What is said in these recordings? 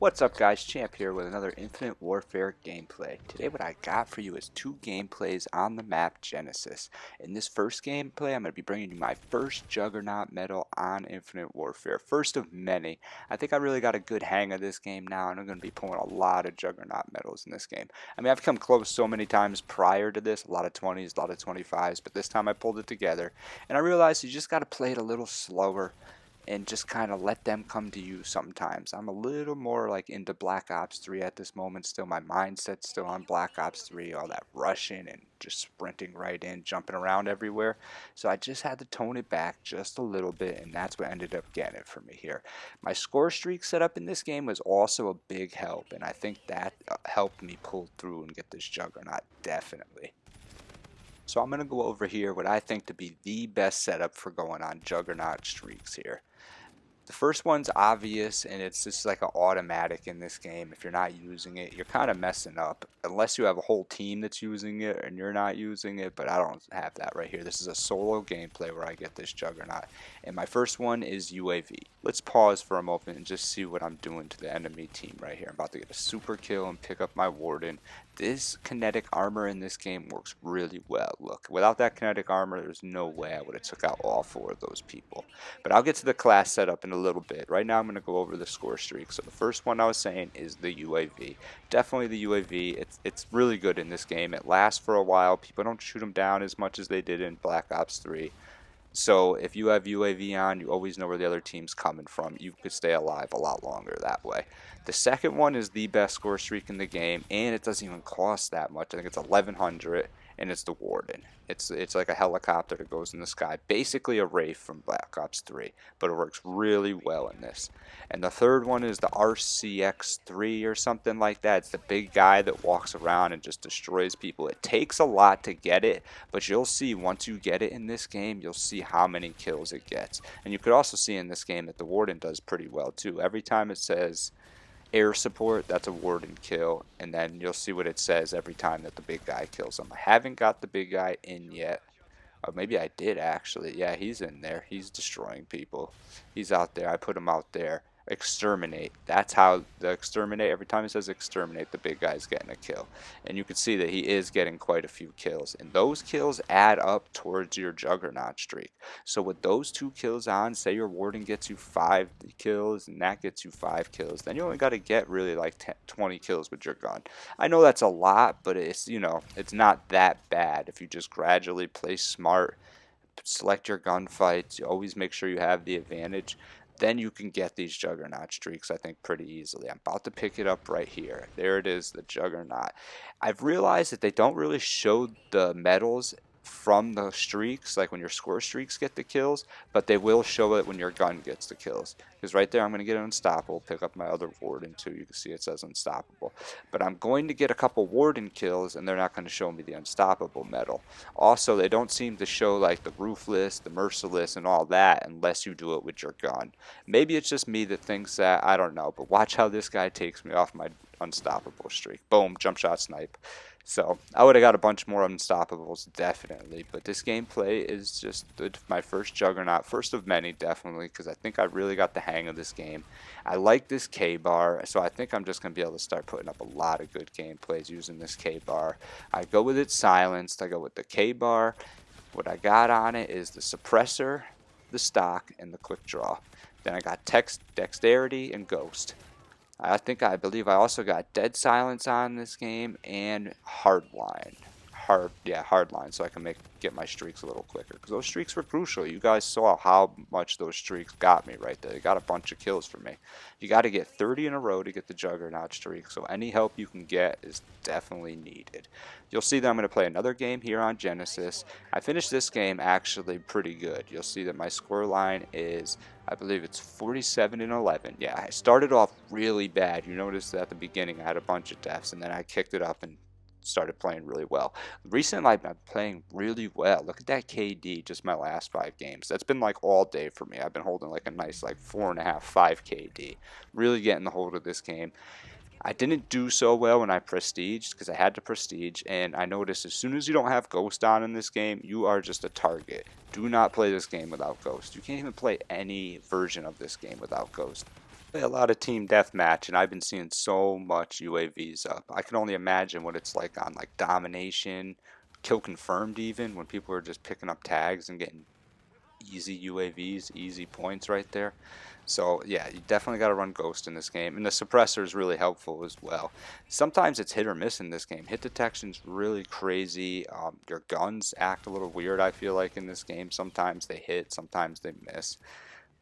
What's up guys, Champ here with another Infinite Warfare gameplay. Today what I got for you is two gameplays on the map Genesis. In this first gameplay I'm going to be bringing you my first Juggernaut medal on Infinite Warfare. First of many. I think I really got a good hang of this game now and I'm going to be pulling a lot of Juggernaut medals in this game. I mean, I've come close so many times prior to this, a lot of 20s, a lot of 25s, but this time I pulled it together and I realized you just got to play it a little slower and just kind of let them come to you sometimes. I'm a little more like into Black Ops 3 at this moment still. My mindset's still on Black Ops 3, all that rushing and just sprinting right in, jumping around everywhere. So I just had to tone it back just a little bit, and that's what ended up getting it for me here. My score streak setup in this game was also a big help, and I think that helped me pull through and get this Juggernaut, definitely. So I'm going to go over here what I think to be the best setup for going on Juggernaut streaks here. The first one's obvious, and it's just like an automatic in this game. If you're not using it, you're kind of messing up. Unless you have a whole team that's using it and you're not using it, but I don't have that right here. This is a solo gameplay where I get this Juggernaut. And my first one is UAV. Let's pause for a moment and just see what I'm doing to the enemy team right here. I'm about to get a super kill and pick up my Warden. This kinetic armor in this game works really well. Look, without that kinetic armor, there's no way I would have took out all four of those people. But I'll get to the class setup in a little bit. Right now I'm going to go over the score streak. So the first one I was saying is the UAV. Definitely the UAV. It's really good in this game. It lasts for a while. People don't shoot them down as much as they did in Black Ops 3. So if you have UAV on, you always know where the other team's coming from. You could stay alive a lot longer that way. The second one is the best score streak in the game, and it doesn't even cost that much. I think it's 1100, and it's the Warden. It's like a helicopter that goes in the sky, basically a Wraith from Black Ops 3, but it works really well in this. And the third one is the RCX-3 or something like that. It's the big guy that walks around and just destroys people. It takes a lot to get it, but you'll see once you get it in this game, you'll see how many kills it gets. And you could also see in this game that the Warden does pretty well too. Every time it says air support, that's a Warden kill, and then you'll see what it says every time that the big guy kills him. I haven't got the big guy in yet. Or maybe I did actually. Yeah, he's in there. He's destroying people. He's out there. I put him out there. Exterminate. That's how the exterminate, every time it says exterminate, the big guy's getting a kill. And you can see that he is getting quite a few kills. And those kills add up towards your Juggernaut streak. So with those 2 kills on, say your Warden gets you 5 kills and that gets you 5 kills, then you only got to get really like 10, 20 kills with your gun. I know that's a lot, but it's, you know, it's not that bad if you just gradually play smart, select your gunfights, you always make sure you have the advantage. Then you can get these Juggernaut streaks, I think, pretty easily. I'm about to pick it up right here. There it is, the Juggernaut. I've realized that they don't really show the medals from the streaks, like when your score streaks get the kills, but they will show it when your gun gets the kills. Because right there, I'm going to get an Unstoppable, pick up my other Warden too. You can see it says Unstoppable. But I'm going to get a couple Warden kills, and they're not going to show me the Unstoppable medal. Also, they don't seem to show like the Ruthless, the Merciless, and all that unless you do it with your gun. Maybe it's just me that thinks that, I don't know, but watch how this guy takes me off my Unstoppable streak. Boom, jump shot snipe. So I would have got a bunch more Unstoppables, definitely. But this gameplay is just my first Juggernaut, first of many, definitely, because I think I really got the hang of this game. I like this K-bar, so I think I'm just going to be able to start putting up a lot of good gameplays using this K-bar. I go with it silenced, I go with the K-bar. What I got on it is the suppressor, the stock, and the quick draw. Then I got dexterity and ghost. I believe I also got dead silence on this game and hardline. Hardline, so I can get my streaks a little quicker. Because those streaks were crucial. You guys saw how much those streaks got me right there. They got a bunch of kills for me. You got to get 30 in a row to get the Juggernaut streak. So any help you can get is definitely needed. You'll see that I'm going to play another game here on Genesis. I finished this game actually pretty good. You'll see that my score line is, I believe it's 47-11. Yeah, I started off really bad. You noticed that at the beginning I had a bunch of deaths, and then I kicked it up and started playing really well. Recently I've been playing really well. Look at that KD, just my last 5 games. That's been like all day for me. I've been holding like a nice like 4.5, 5 KD. Really getting the hold of this game. I didn't do so well when I prestiged because I had to prestige, and I noticed as soon as you don't have Ghost on in this game, you are just a target. Do not play this game without Ghost. You can't even play any version of this game without Ghost. Play a lot of team deathmatch, and I've been seeing so much UAVs up. I can only imagine what it's like on like domination, kill confirmed even when people are just picking up tags and getting easy UAVs, easy points right there. So yeah, you definitely got to run Ghost in this game, and the suppressor is really helpful as well. Sometimes it's hit or miss in this game. Hit detection's really crazy. Your guns act a little weird, I feel like, in this game. Sometimes they hit, sometimes they miss.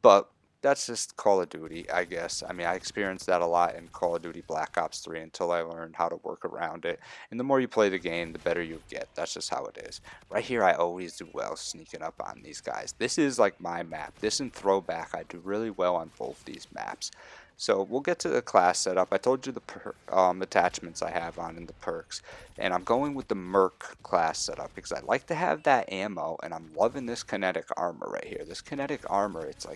But that's just Call of Duty, I guess. I mean, I experienced that a lot in Call of Duty Black Ops 3 until I learned how to work around it. And the more you play the game, the better you get. That's just how it is. Right here, I always do well sneaking up on these guys. This is like my map. This and Throwback, I do really well on both these maps. So we'll get to the class setup. I told you the attachments I have on in the perks. And I'm going with the Merc class setup because I like to have that ammo. And I'm loving this kinetic armor right here. This kinetic armor, it's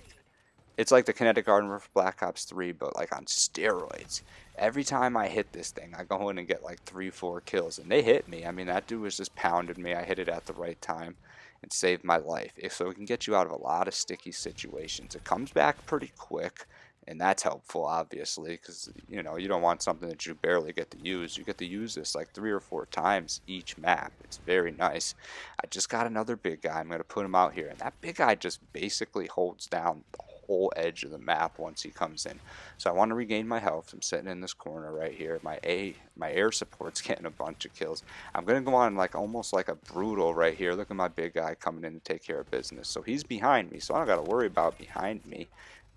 like the kinetic armor for Black Ops 3, but like on steroids. Every time I hit this thing, I go in and get like 3, 4 kills, and they hit me. I mean, that dude was just pounding me. I hit it at the right time and saved my life. So it can get you out of a lot of sticky situations. It comes back pretty quick, and that's helpful, obviously, because you don't want something that you barely get to use. You get to use this like 3 or 4 times each map. It's very nice. I just got another big guy. I'm going to put him out here, and that big guy just basically holds down the whole edge of the map once he comes in. So I want to regain my health. I'm sitting in this corner right here. My air support's getting a bunch of kills. I'm gonna go on like almost like a brutal right here. Look at my big guy coming in to take care of business. So he's behind me, so I don't gotta worry about behind me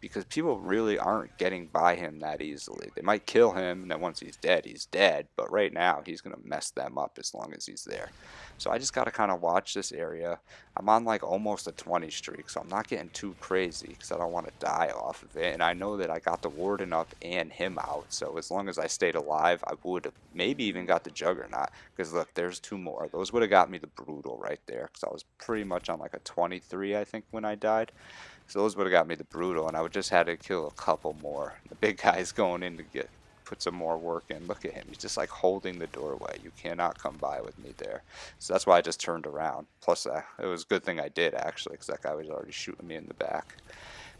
because people really aren't getting by him that easily. They might kill him, and then once he's dead. But right now, he's going to mess them up as long as he's there. So I just got to kind of watch this area. I'm on like almost a 20 streak, so I'm not getting too crazy because I don't want to die off of it. And I know that I got the warden up and him out, so as long as I stayed alive, I would have maybe even got the juggernaut. Because look, there's 2 more. Those would have got me the brutal right there because I was pretty much on like a 23, I think, when I died. So those would have got me the brutal, and I would just had to kill a couple more. The big guy's going in to put some more work in. Look at him. He's just like holding the doorway. You cannot come by with me there. So that's why I just turned around. Plus, it was a good thing I did, actually, because that guy was already shooting me in the back.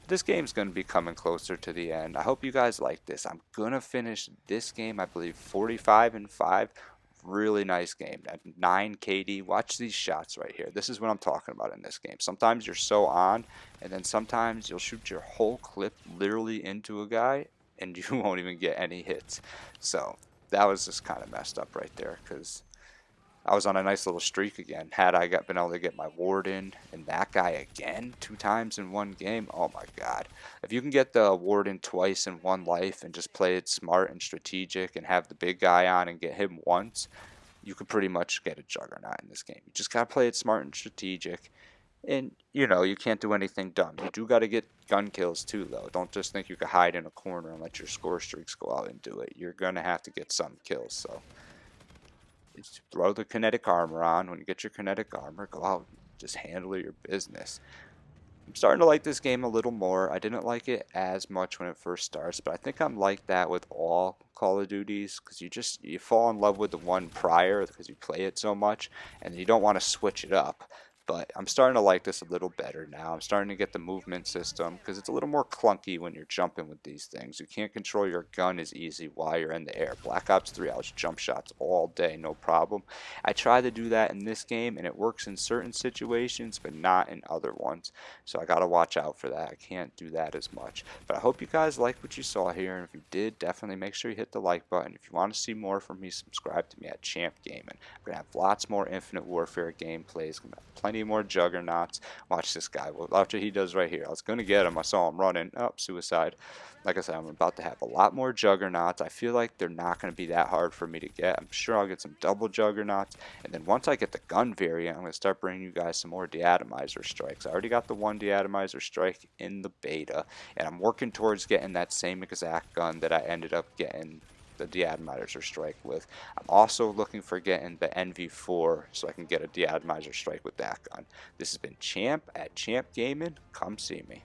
This game's going to be coming closer to the end. I hope you guys like this. I'm going to finish this game, I believe, 45-5. Really nice game. At 9 KD. Watch these shots right here. This is what I'm talking about in this game. Sometimes you're so on, and then sometimes you'll shoot your whole clip literally into a guy, and you won't even get any hits. So that was just kind of messed up right there because I was on a nice little streak again. Had I been able to get my warden and that guy again 2 times in one game, oh my god. If you can get the warden twice in one life and just play it smart and strategic and have the big guy on and get him once, you can pretty much get a juggernaut in this game. You just gotta play it smart and strategic. And, you can't do anything dumb. You do got to get gun kills too, though. Don't just think you can hide in a corner and let your score streaks go out and do it. You're going to have to get some kills, so just throw the kinetic armor on. When you get your kinetic armor, go out and just handle your business. I'm starting to like this game a little more. I didn't like it as much when it first starts, but I think I'm like that with all Call of Duties because you fall in love with the one prior because you play it so much and you don't want to switch it up. But I'm starting to like this a little better now. I'm starting to get the movement system because it's a little more clunky when you're jumping with these things. You can't control your gun as easy while you're in the air. Black Ops 3, I was jump shots all day, no problem. I try to do that in this game, and it works in certain situations, but not in other ones. So I got to watch out for that. I can't do that as much. But I hope you guys liked what you saw here, and if you did, definitely make sure you hit the like button. If you want to see more from me, subscribe to me at Champ Gaming. I'm going to have lots more Infinite Warfare gameplays. I'm going to have plenty more juggernauts. Watch this guy. Watch what he does right here. I was going to get him. I saw him running. Oh, suicide. Like I said, I'm about to have a lot more juggernauts. I feel like they're not going to be that hard for me to get. I'm sure I'll get some double juggernauts. And then once I get the gun variant, I'm going to start bringing you guys some more deatomizer strikes. I already got the one deatomizer strike in the beta. And I'm working towards getting that same exact gun that I ended up getting the deatomizer strike with. I'm also looking for getting the NV4 so I can get a deatomizer strike with that gun. This has been Champ at Champ Gaming. Come see me.